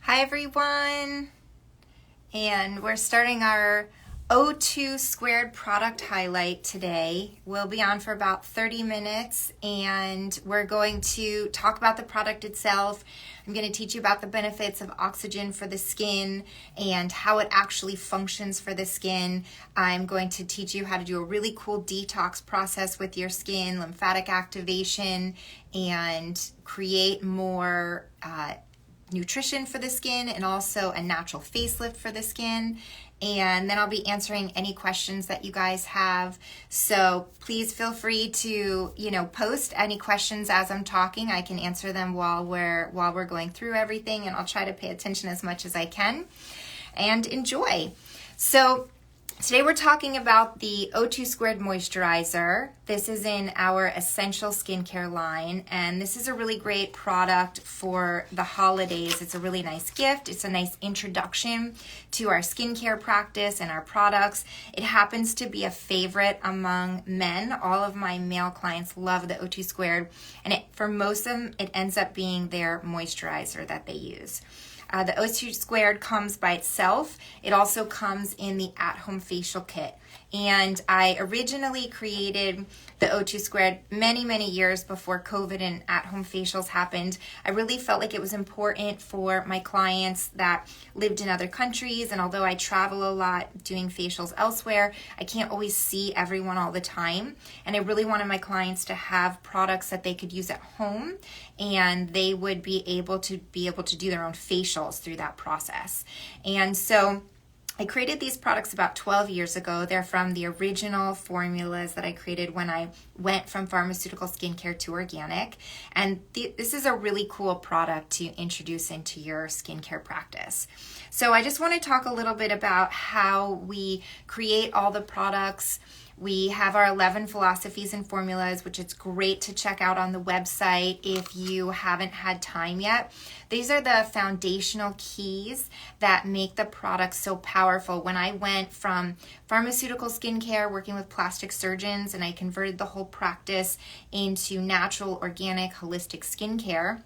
Hi everyone, and we're starting our O22 product highlight today. We'll be on for about 30 minutes and we're going to talk about the product itself. I'm going to teach you about the benefits of oxygen for the skin and how it actually functions for the skin. I'm going to teach you how to do a really cool detox process with your skin, lymphatic activation, and create more nutrition for the skin and also a natural facelift for the skin. And then I'll be answering any questions that you guys have. So please feel free to, post any questions as I'm talking. I can answer them while we're going through everything, and I'll try to pay attention as much as I can and enjoy. So today we're talking about the O22 moisturizer. This is in our essential skincare line, and this is a really great product for the holidays. It's a really nice gift. It's a nice introduction to our skincare practice and our products. It happens to be a favorite among men. All of my male clients love the O22, and for most of them, it ends up being their moisturizer that they use. The O22 comes by itself. It also comes in the at-home facial kit. And I originally created the O22 many years before COVID and at-home facials happened. I really felt like it was important for my clients that lived in other countries, and although I travel a lot doing facials elsewhere, I can't always see everyone all the time. And I really wanted my clients to have products that they could use at home, and they would be able to do their own facials through that process. And so I created these products about 12 years ago. They're from the original formulas that I created when I went from pharmaceutical skincare to organic. And this is a really cool product to introduce into your skincare practice. So I just want to talk a little bit about how we create all the products. We have our 11 philosophies and formulas, which it's great to check out on the website if you haven't had time yet. These are the foundational keys that make the product so powerful. When I went from pharmaceutical skincare, working with plastic surgeons, and I converted the whole practice into natural, organic, holistic skincare,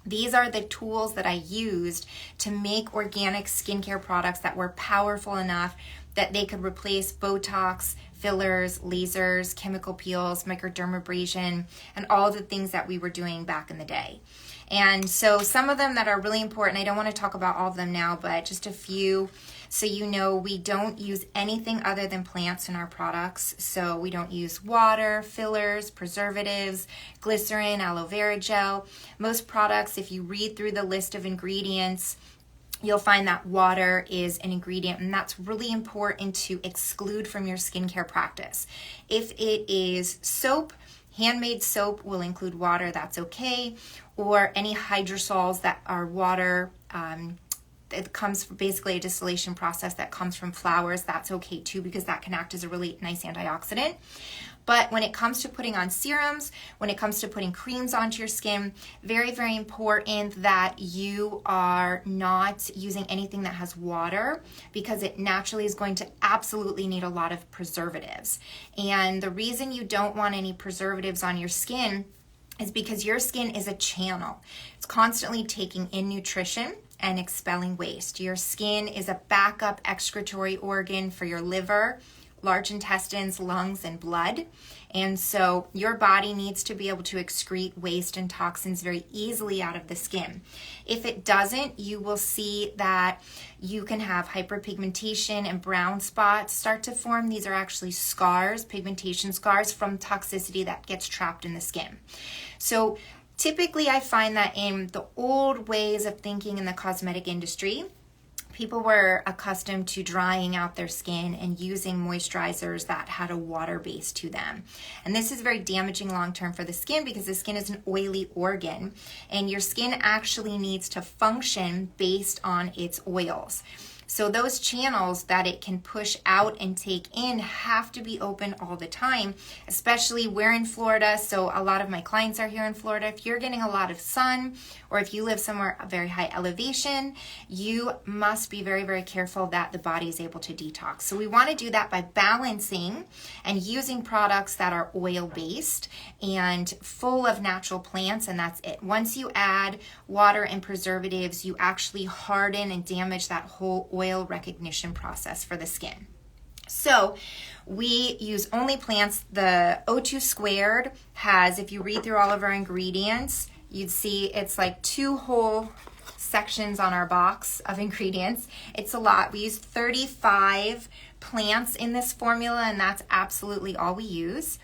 these are the tools that I used to make organic skincare products that were powerful enough that they could replace Botox, fillers, lasers, chemical peels, microdermabrasion, and all the things that we were doing back in the day. And so some of them that are really important, I don't want to talk about all of them now, but just a few. So we don't use anything other than plants in our products. So we don't use water, fillers, preservatives, glycerin, aloe vera gel. Most products, if you read through the list of ingredients, you'll find that water is an ingredient, and that's really important to exclude from your skincare practice. If it is soap, handmade soap will include water, that's okay, or any hydrosols that are water, it comes from basically a distillation process that comes from flowers, that's okay too, because that can act as a really nice antioxidant. But when it comes to putting on serums, when it comes to putting creams onto your skin, very important that you are not using anything that has water, because it naturally is going to absolutely need a lot of preservatives. And the reason you don't want any preservatives on your skin is because your skin is a channel. It's constantly taking in nutrition and expelling waste. Your skin is a backup excretory organ for your liver, large intestines, lungs, and blood. And so your body needs to be able to excrete waste and toxins very easily out of the skin. If it doesn't, you will see that you can have hyperpigmentation and brown spots start to form. These are actually scars, pigmentation scars from toxicity that gets trapped in the skin. So typically I find that in the old ways of thinking in the cosmetic industry, people were accustomed to drying out their skin and using moisturizers that had a water base to them. And this is very damaging long-term for the skin, because the skin is an oily organ, and your skin actually needs to function based on its oils. So those channels that it can push out and take in have to be open all the time, especially we're in Florida. So a lot of my clients are here in Florida. If you're getting a lot of sun, or if you live somewhere a very high elevation, you must be very, very careful that the body is able to detox. So we want to do that by balancing and using products that are oil-based and full of natural plants, and that's it. Once you add water and preservatives, you actually harden and damage that whole oil recognition process for the skin. So we use only plants. The O2 squared has, if you read through all of our ingredients, you'd see it's like 2 whole sections on our box of ingredients. It's a lot. We use 35 plants in this formula, and that's absolutely all we use.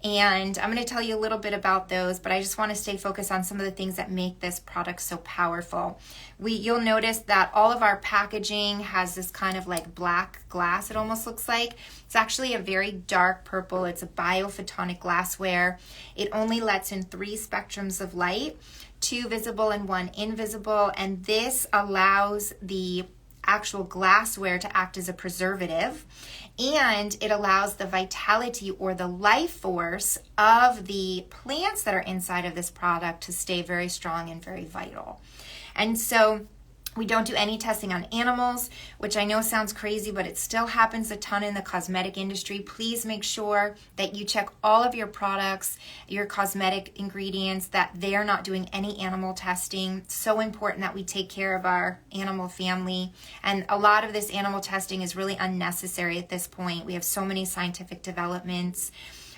And I'm going to tell you a little bit about those, but I just want to stay focused on some of the things that make this product so powerful. You'll notice that all of our packaging has this kind of like black glass, it almost looks like. It's actually a very dark purple. It's a biophotonic glassware. It only lets in 3 spectrums of light, 2 visible and 1 invisible, and this allows the actual glassware to act as a preservative, and it allows the vitality or the life force of the plants that are inside of this product to stay very strong and very vital. And so we don't do any testing on animals, which I know sounds crazy, but it still happens a ton in the cosmetic industry. Please make sure that you check all of your products, your cosmetic ingredients, that they're not doing any animal testing. So important that we take care of our animal family. And a lot of this animal testing is really unnecessary at this point. We have so many scientific developments.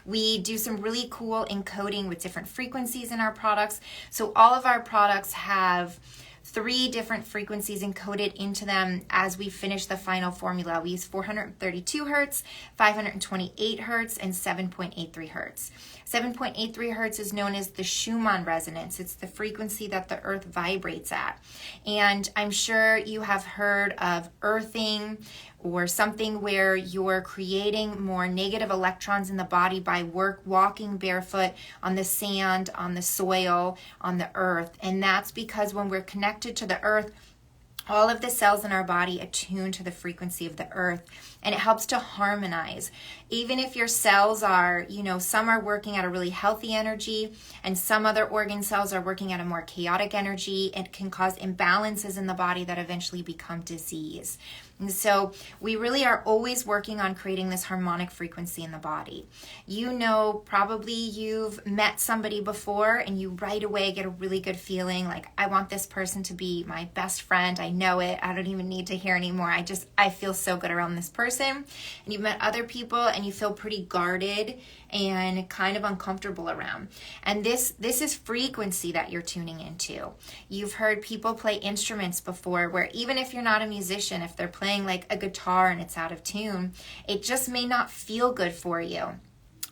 We do some really cool encoding with different frequencies in our products. So all of our products have 3 different frequencies encoded into them as we finish the final formula. We use 432 hertz, 528 hertz, and 7.83 hertz. 7.83 hertz is known as the Schumann resonance. It's the frequency that the earth vibrates at. And I'm sure you have heard of earthing, or something where you're creating more negative electrons in the body by walking barefoot on the sand, on the soil, on the earth. And that's because when we're connected to the earth, all of the cells in our body attune to the frequency of the earth, and it helps to harmonize. Even if your cells are, some are working at a really healthy energy and some other organ cells are working at a more chaotic energy, it can cause imbalances in the body that eventually become disease. And so we really are always working on creating this harmonic frequency in the body. Probably you've met somebody before and you right away get a really good feeling like, I want this person to be my best friend. I know it. I don't even need to hear anymore. I feel so good around this person. And you've met other people and you feel pretty guarded and kind of uncomfortable around. And this is frequency that you're tuning into. You've heard people play instruments before where even if you're not a musician, if they're playing like a guitar and it's out of tune, it just may not feel good for you.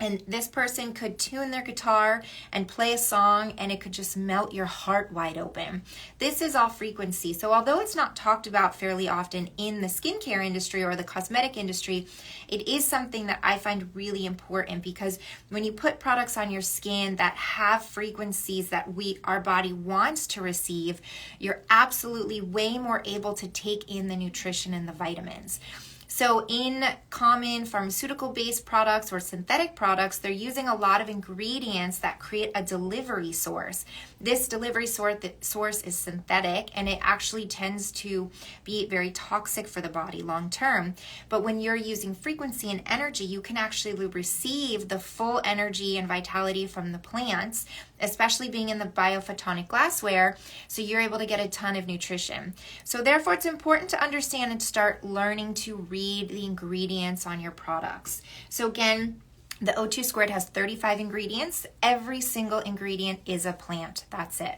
And this person could tune their guitar and play a song and it could just melt your heart wide open. This is all frequency. So although it's not talked about fairly often in the skincare industry or the cosmetic industry, it is something that I find really important, because when you put products on your skin that have frequencies that our body wants to receive, you're absolutely way more able to take in the nutrition and the vitamins. So in common pharmaceutical-based products or synthetic products, they're using a lot of ingredients that create a delivery source. This delivery source is synthetic, and it actually tends to be very toxic for the body long term. But when you're using frequency and energy, you can actually receive the full energy and vitality from the plants, especially being in the biophotonic glassware, so you're able to get a ton of nutrition. So therefore, it's important to understand and start learning to read the ingredients on your products. So again, the O2 squared has 35 ingredients. Every single ingredient is a plant. That's it.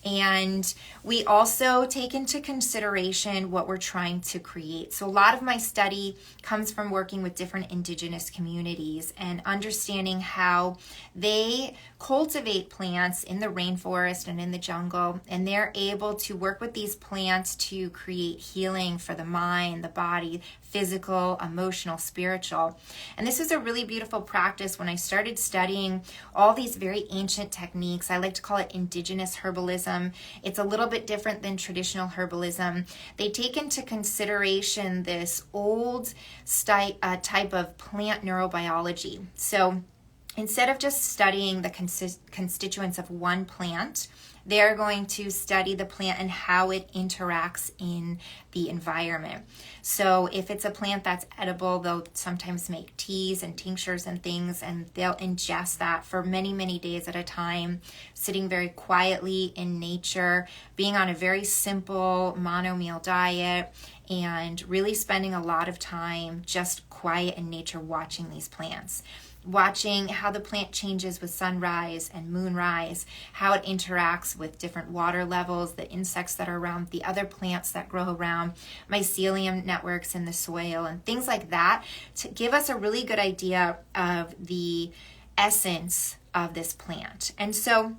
And we also take into consideration what we're trying to create. So a lot of my study comes from working with different indigenous communities and understanding how they cultivate plants in the rainforest and in the jungle, and they're able to work with these plants to create healing for the mind, the body, physical, emotional, spiritual. And this is a really beautiful practice. When I started studying all these very ancient techniques, I like to call it indigenous herbal herbalism. It's a little bit different than traditional herbalism. They take into consideration this old type of plant neurobiology. So instead of just studying the constituents of one plant, they're going to study the plant and how it interacts in the environment. So if it's a plant that's edible, they'll sometimes make teas and tinctures and things, and they'll ingest that for many, many days at a time, sitting very quietly in nature, being on a very simple mono-meal diet, and really spending a lot of time just quiet in nature watching these plants. Watching how the plant changes with sunrise and moonrise, how it interacts with different water levels, the insects that are around, the other plants that grow around, mycelium networks in the soil, and things like that, to give us a really good idea of the essence of this plant. And so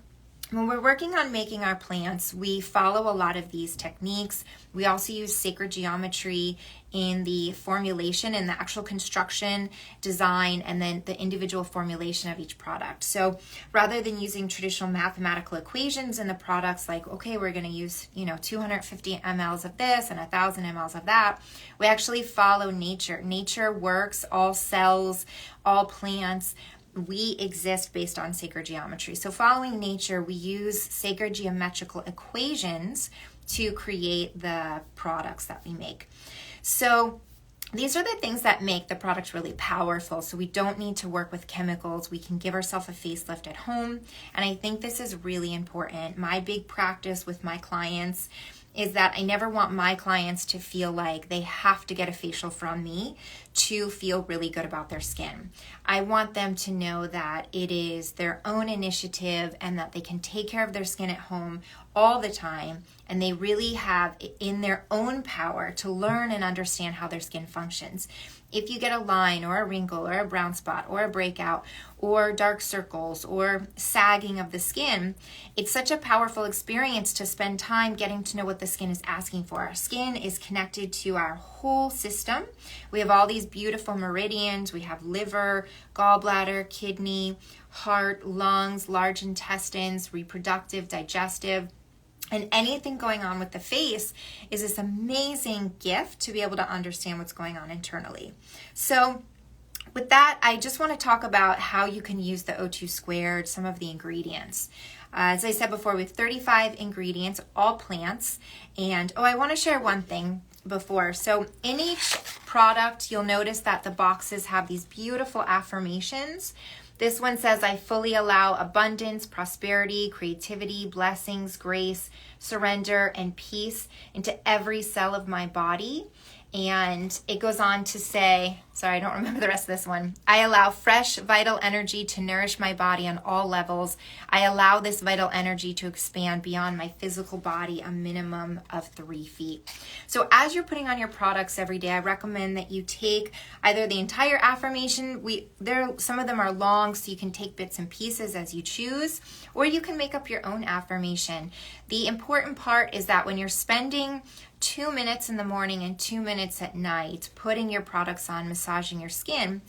when we're working on making our plants, we follow a lot of these techniques. We also use sacred geometry in the formulation and the actual construction, design, and then the individual formulation of each product. So rather than using traditional mathematical equations in the products, like, okay, we're going to use 250 mLs of this and 1,000 mLs of that, we actually follow nature. Nature works, all cells, all plants. We exist based on sacred geometry. So following nature, we use sacred geometrical equations to create the products that we make. So these are the things that make the product really powerful. So we don't need to work with chemicals. We can give ourselves a facelift at home. And I think this is really important. My big practice with my clients is that I never want my clients to feel like they have to get a facial from me to feel really good about their skin. I want them to know that it is their own initiative and that they can take care of their skin at home all the time, and they really have it in their own power to learn and understand how their skin functions. If you get a line or a wrinkle or a brown spot or a breakout or dark circles or sagging of the skin, it's such a powerful experience to spend time getting to know what the skin is asking for. Our skin is connected to our whole system. We have all these beautiful meridians. We have liver, gallbladder, kidney, heart, lungs, large intestines, reproductive, digestive. And anything going on with the face is this amazing gift to be able to understand what's going on internally. So with that, I just want to talk about how you can use the O2 squared, some of the ingredients. As I said before, we have 35 ingredients, all plants. And I want to share one thing before. So in each product, you'll notice that the boxes have these beautiful affirmations. This one says, I fully allow abundance, prosperity, creativity, blessings, grace, surrender, and peace into every cell of my body. And it goes on to say, sorry, I don't remember the rest of this one. I allow fresh, vital energy to nourish my body on all levels. I allow this vital energy to expand beyond my physical body a minimum of 3 feet. So as you're putting on your products every day, I recommend that you take either the entire affirmation. Some of them are long, so you can take bits and pieces as you choose, or you can make up your own affirmation. The important part is that when you're spending 2 minutes in the morning and 2 minutes at night putting your products on, massaging your skin,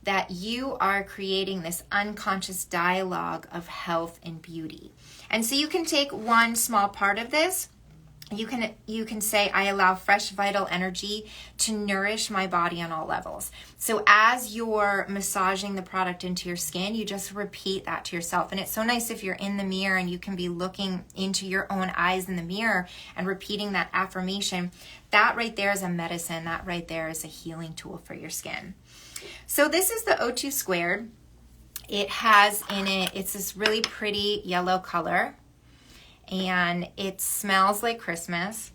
that you are creating this unconscious dialogue of health and beauty. And so you can take one small part of this. You can say, I allow fresh, vital energy to nourish my body on all levels. So as you're massaging the product into your skin, you just repeat that to yourself. And it's so nice if you're in the mirror and you can be looking into your own eyes in the mirror and repeating that affirmation. That right there is a medicine. That right there is a healing tool for your skin. So this is the O2 squared. It has in it, it's this really pretty yellow color. And it smells like Christmas.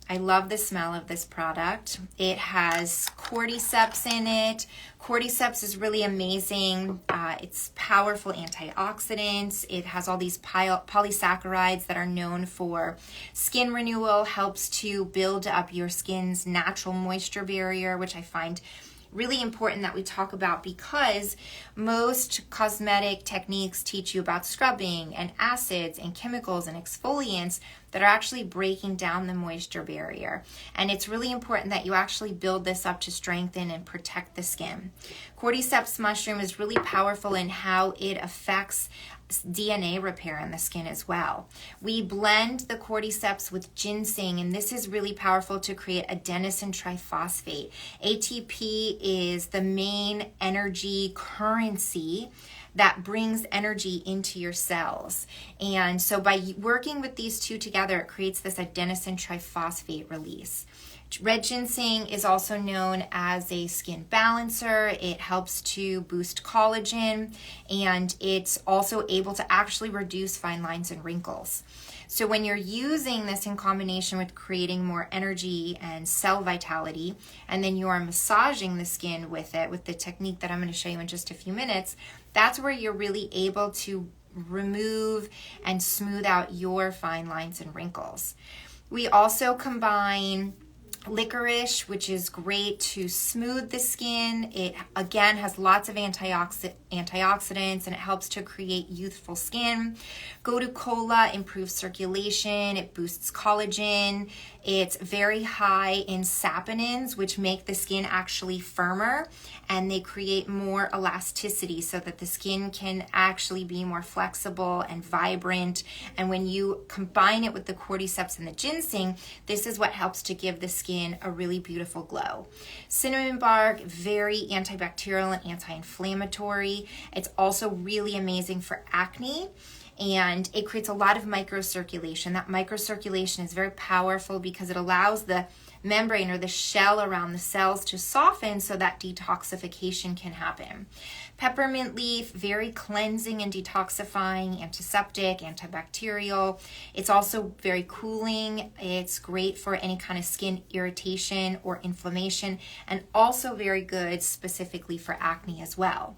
I love the smell of this product. It has cordyceps in it. Cordyceps is really amazing. It's powerful antioxidants. It has all these polysaccharides that are known for skin renewal, helps to build up your skin's natural moisture barrier, which I find really important that we talk about, because most cosmetic techniques teach you about scrubbing and acids and chemicals and exfoliants that are actually breaking down the moisture barrier. And it's really important that you actually build this up to strengthen and protect the skin. Cordyceps mushroom is really powerful in how it affects DNA repair in the skin as well. We blend the cordyceps with ginseng, and this is really powerful to create adenosine triphosphate. ATP is the main energy currency that brings energy into your cells. And so by working with these two together, it creates this adenosine triphosphate release. Red ginseng is also known as a skin balancer. It helps to boost collagen, and it's also able to actually reduce fine lines and wrinkles. So when you're using this in combination with creating more energy and cell vitality, and then you are massaging the skin with it, with the technique that I'm going to show you in just a few minutes, that's where you're really able to remove and smooth out your fine lines and wrinkles. We also combine licorice, which is great to smooth the skin. It again has lots of antioxidants, and it helps to create youthful skin. Gotu kola improves circulation, it boosts collagen. It's very high in saponins, which make the skin actually firmer, and they create more elasticity so that the skin can actually be more flexible and vibrant. And when you combine it with the cordyceps and the ginseng, this is what helps to give the skin a really beautiful glow. Cinnamon bark, very antibacterial and anti-inflammatory. It's also really amazing for acne, and it creates a lot of microcirculation. That microcirculation is very powerful because it allows the membrane or the shell around the cells to soften so that detoxification can happen. Peppermint leaf, very cleansing and detoxifying, antiseptic, antibacterial. It's also very cooling. It's great for any kind of skin irritation or inflammation, and also very good specifically for acne as well.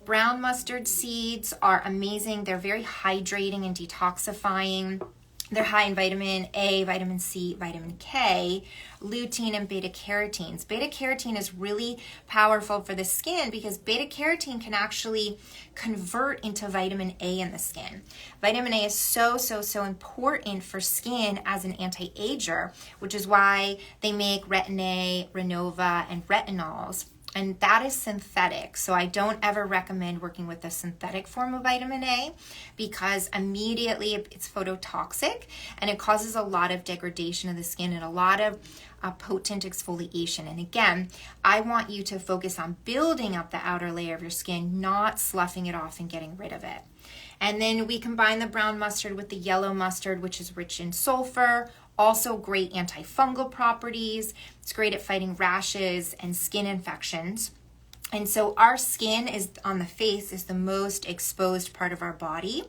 Brown mustard seeds are amazing. They're very hydrating and detoxifying. They're high in vitamin A, vitamin C, vitamin K, lutein, and beta carotenes. Beta carotene is really powerful for the skin because beta carotene can actually convert into vitamin A in the skin. Vitamin A is so important for skin as an anti-ager, which is why they make Retin-A, Renova, and retinols. And that is synthetic. So I don't ever recommend working with a synthetic form of vitamin A because immediately it's phototoxic and it causes a lot of degradation of the skin and a lot of potent exfoliation. And again, I want you to focus on building up the outer layer of your skin, not sloughing it off and getting rid of it. And then we combine the brown mustard with the yellow mustard, which is rich in sulfur. Also great antifungal properties. It's great at fighting rashes and skin infections. And so our skin is on the face is the most exposed part of our body.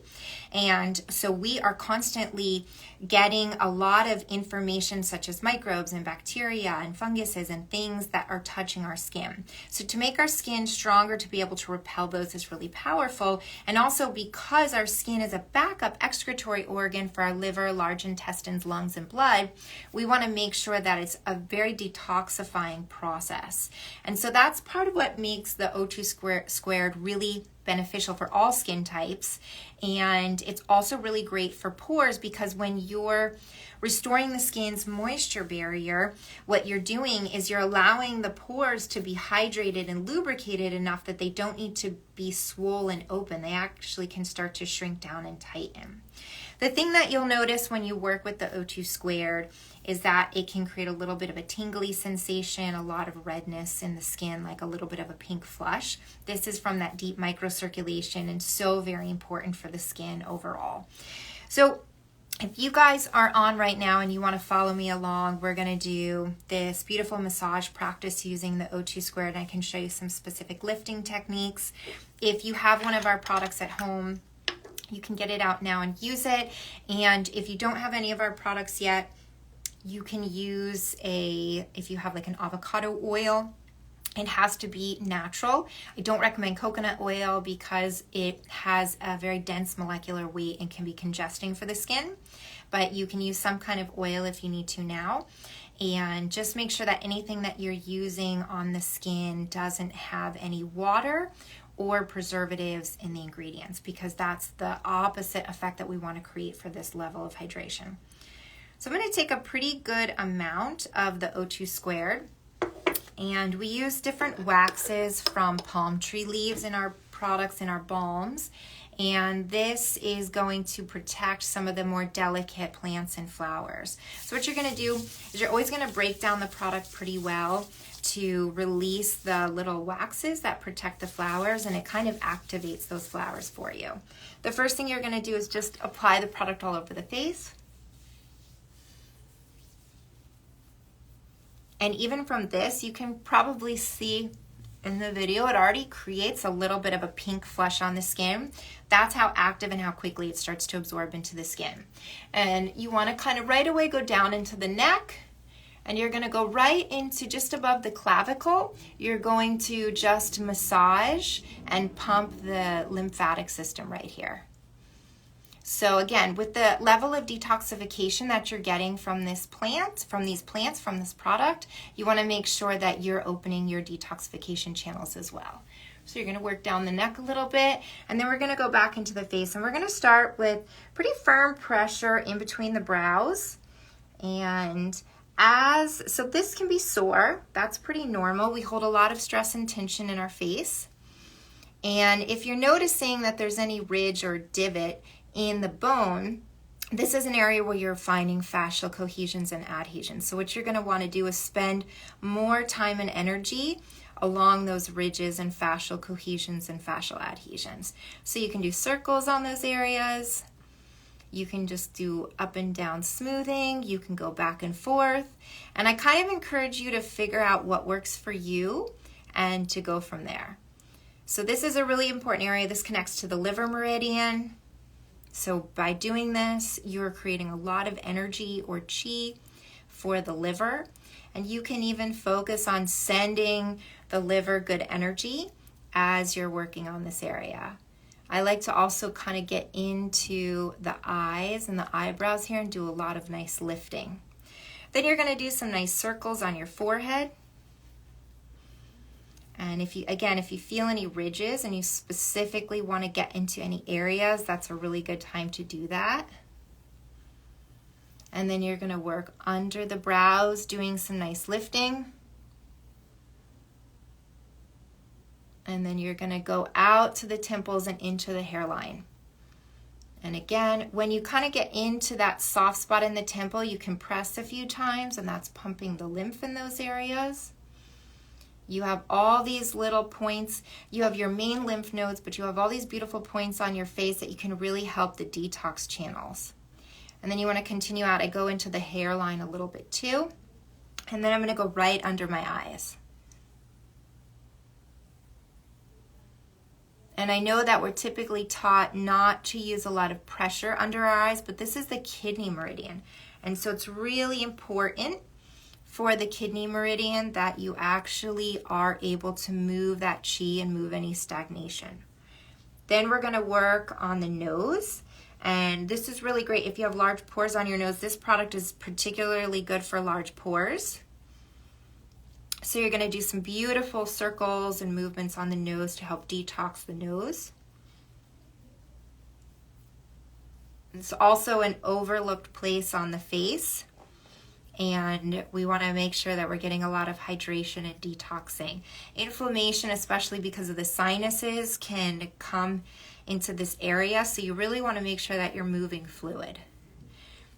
And so we are constantly getting a lot of information such as microbes and bacteria and funguses and things that are touching our skin. So to make our skin stronger, to be able to repel those is really powerful. And also because our skin is a backup excretory organ for our liver, large intestines, lungs, and blood, we want to make sure that it's a very detoxifying process. And so that's part of what makes the O2 squared really beneficial for all skin types. And it's also really great for pores because when you're restoring the skin's moisture barrier, what you're doing is you're allowing the pores to be hydrated and lubricated enough that they don't need to be swollen open. They actually can start to shrink down and tighten. The thing that you'll notice when you work with the O2 squared is that it can create a little bit of a tingly sensation, a lot of redness in the skin, like a little bit of a pink flush. This is from that deep microcirculation and so very important for the skin overall. So if you guys are on right now and you want to follow me along, we're going to do this beautiful massage practice using the O2 squared, and I can show you some specific lifting techniques. If you have one of our products at home, you can get it out now and use it. And if you don't have any of our products yet, you can use if you have like an avocado oil, it has to be natural. I don't recommend coconut oil because it has a very dense molecular weight and can be congesting for the skin, but you can use some kind of oil if you need to now. And just make sure that anything that you're using on the skin doesn't have any water or preservatives in the ingredients, because that's the opposite effect that we want to create for this level of hydration. So I'm going to take a pretty good amount of the O2 squared, and we use different waxes from palm tree leaves in our products, in our balms, And this is going to protect some of the more delicate plants and flowers. So what you're going to do is you're always going to break down the product pretty well to release the little waxes that protect the flowers, and it kind of activates those flowers for you. The first thing you're going to do is just apply the product all over the face. And even from this, you can probably see in the video, it already creates a little bit of a pink flush on the skin. That's how active and how quickly it starts to absorb into the skin. And you want to kind of right away go down into the neck, and you're going to go right into just above the clavicle. You're going to just massage and pump the lymphatic system right here. So again, with the level of detoxification that you're getting from this plant, from these plants, from this product, you want to make sure that you're opening your detoxification channels as well. So you're going to work down the neck a little bit, and then we're going to go back into the face, and we're going to start with pretty firm pressure in between the brows. And so this can be sore. That's pretty normal. We hold a lot of stress and tension in our face. And if you're noticing that there's any ridge or divot in the bone, this is an area where you're finding fascial cohesions and adhesions. So what you're going to want to do is spend more time and energy along those ridges and fascial cohesions and fascial adhesions. So you can do circles on those areas. You can just do up and down smoothing. You can go back and forth. And I kind of encourage you to figure out what works for you and to go from there. So this is a really important area. This connects to the liver meridian. So by doing this, you're creating a lot of energy or chi for the liver. And you can even focus on sending the liver good energy as you're working on this area. I like to also kind of get into the eyes and the eyebrows here and do a lot of nice lifting. Then you're going to do some nice circles on your forehead. And if you feel any ridges and you specifically want to get into any areas, that's a really good time to do that. And then you're going to work under the brows, doing some nice lifting. And then you're going to go out to the temples and into the hairline. And again, when you kind of get into that soft spot in the temple, you can press a few times, and that's pumping the lymph in those areas. You have all these little points. You have your main lymph nodes, but you have all these beautiful points on your face that you can really help the detox channels. And then you want to continue out. I go into the hairline a little bit too. And then I'm going to go right under my eyes. And I know that we're typically taught not to use a lot of pressure under our eyes, but this is the kidney meridian. And so it's really important for the kidney meridian that you actually are able to move that chi and move any stagnation. Then we're going to work on the nose. And this is really great if you have large pores on your nose. This product is particularly good for large pores. So you're going to do some beautiful circles and movements on the nose to help detox the nose. It's also an overlooked place on the face. And we want to make sure that we're getting a lot of hydration and detoxing. Inflammation, especially because of the sinuses, can come into this area. So you really want to make sure that you're moving fluid.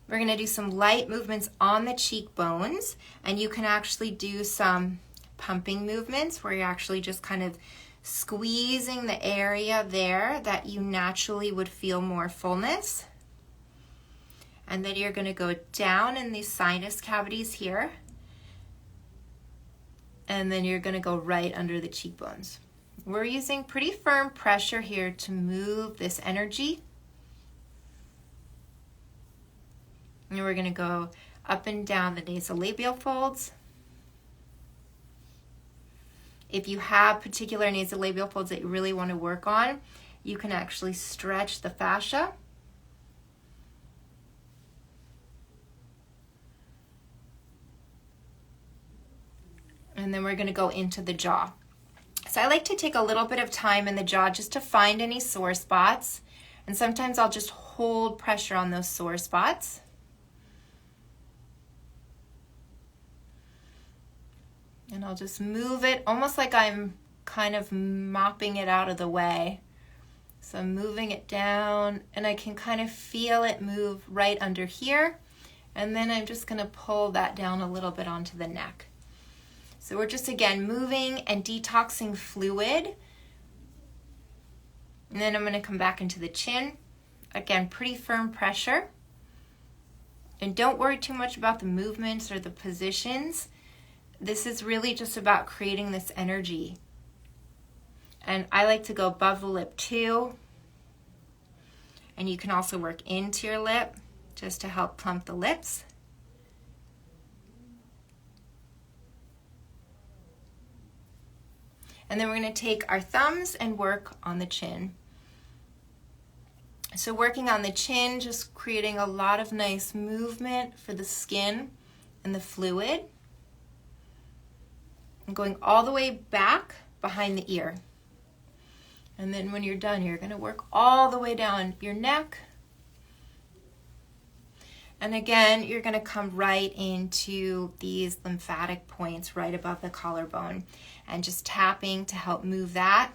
We're going to do some light movements on the cheekbones. And you can actually do some pumping movements where you're actually just kind of squeezing the area there that you naturally would feel more fullness. And then you're going to go down in these sinus cavities here. And then you're going to go right under the cheekbones. We're using pretty firm pressure here to move this energy. And we're going to go up and down the nasolabial folds. If you have particular nasolabial folds that you really want to work on, you can actually stretch the fascia. And then we're going to go into the jaw. So I like to take a little bit of time in the jaw just to find any sore spots. And sometimes I'll just hold pressure on those sore spots. And I'll just move it almost like I'm kind of mopping it out of the way. So I'm moving it down, and I can kind of feel it move right under here. And then I'm just gonna pull that down a little bit onto the neck. So we're just, again, moving and detoxing fluid. And then I'm gonna come back into the chin. Again, pretty firm pressure. And don't worry too much about the movements or the positions. This is really just about creating this energy. And I like to go above the lip too. And you can also work into your lip just to help plump the lips. And then we're going to take our thumbs and work on the chin. So working on the chin, just creating a lot of nice movement for the skin and the fluid. And going all the way back behind the ear. And then when you're done, you're going to work all the way down your neck. And again, you're going to come right into these lymphatic points right above the collarbone and just tapping to help move that.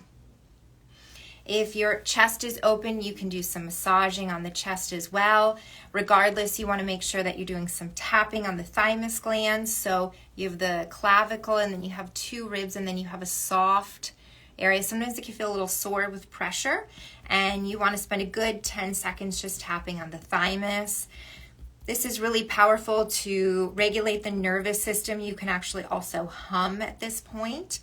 If your chest is open, you can do some massaging on the chest as well. Regardless, you want to make sure that you're doing some tapping on the thymus glands. So you have the clavicle, and then you have two ribs, and then you have a soft area. Sometimes it can feel a little sore with pressure, and you want to spend a good 10 seconds just tapping on the thymus. This is really powerful to regulate the nervous system. You can actually also hum at this point.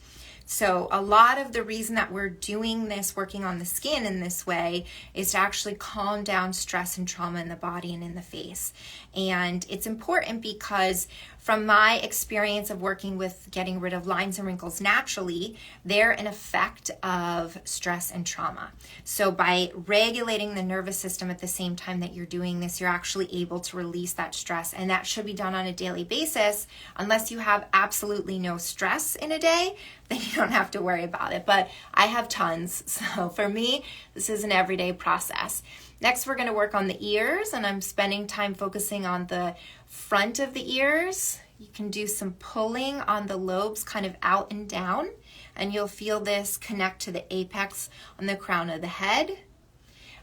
So a lot of the reason that we're doing this, working on the skin in this way, is to actually calm down stress and trauma in the body and in the face. And it's important because from my experience of working with getting rid of lines and wrinkles naturally, they're an effect of stress and trauma. So by regulating the nervous system at the same time that you're doing this, you're actually able to release that stress. And that should be done on a daily basis. Unless you have absolutely no stress in a day, then you don't have to worry about it. But I have tons. So for me, this is an everyday process. Next, we're going to work on the ears, and I'm spending time focusing on the front of the ears. You can do some pulling on the lobes kind of out and down, and you'll feel this connect to the apex on the crown of the head.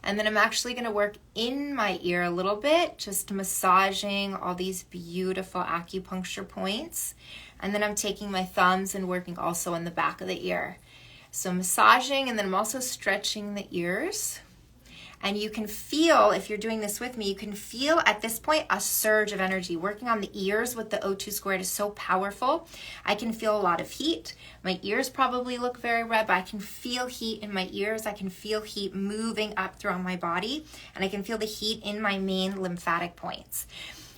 And then I'm actually going to work in my ear a little bit, just massaging all these beautiful acupuncture points. And then I'm taking my thumbs and working also on the back of the ear. So massaging, and then I'm also stretching the ears. And you can feel, if you're doing this with me, you can feel at this point a surge of energy. Working on the ears with the O2 squared is so powerful. I can feel a lot of heat. My ears probably look very red, but I can feel heat in my ears. I can feel heat moving up throughout my body, and I can feel the heat in my main lymphatic points.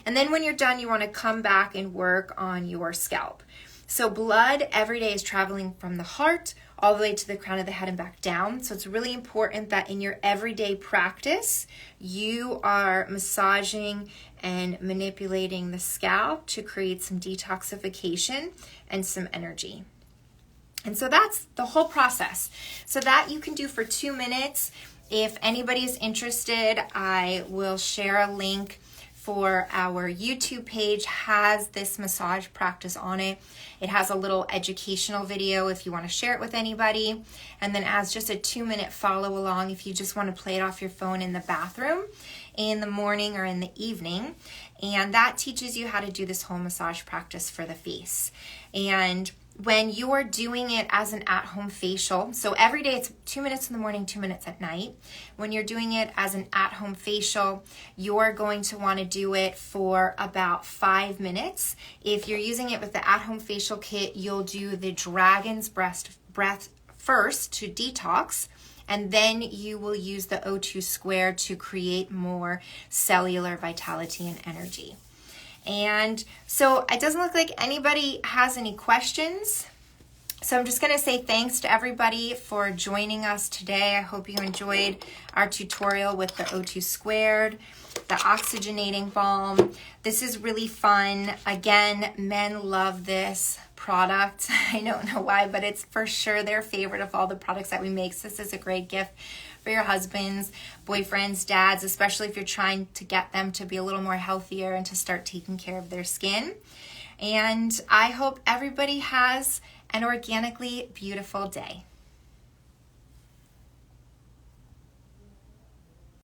And then when you're done, you want to come back and work on your scalp. So blood every day is traveling from the heart all the way to the crown of the head and back down. So it's really important that in your everyday practice, you are massaging and manipulating the scalp to create some detoxification and some energy. And so that's the whole process. So that you can do for 2 minutes. If anybody is interested, I will share a link for our YouTube page, has this massage practice on it. It has a little educational video if you want to share it with anybody. And then as just a 2-minute follow along if you just want to play it off your phone in the bathroom in the morning or in the evening. And that teaches you how to do this whole massage practice for the face. And when you're doing it as an at-home facial, so every day it's 2 minutes in the morning, 2 minutes at night. When you're doing it as an at-home facial, you're going to want to do it for about 5 minutes. If you're using it with the at-home facial kit, you'll do the dragon's breath first to detox, and then you will use the O2 squared to create more cellular vitality and energy. And so it doesn't look like anybody has any questions. So I'm just going to say thanks to everybody for joining us today. I hope you enjoyed our tutorial with the O2 squared, the oxygenating balm. This is really fun. Again, men love this product. I don't know why, but it's for sure their favorite of all the products that we make. So this is a great gift for your husbands, boyfriends, dads, especially if you're trying to get them to be a little more healthier and to start taking care of their skin. And I hope everybody has an organically beautiful day.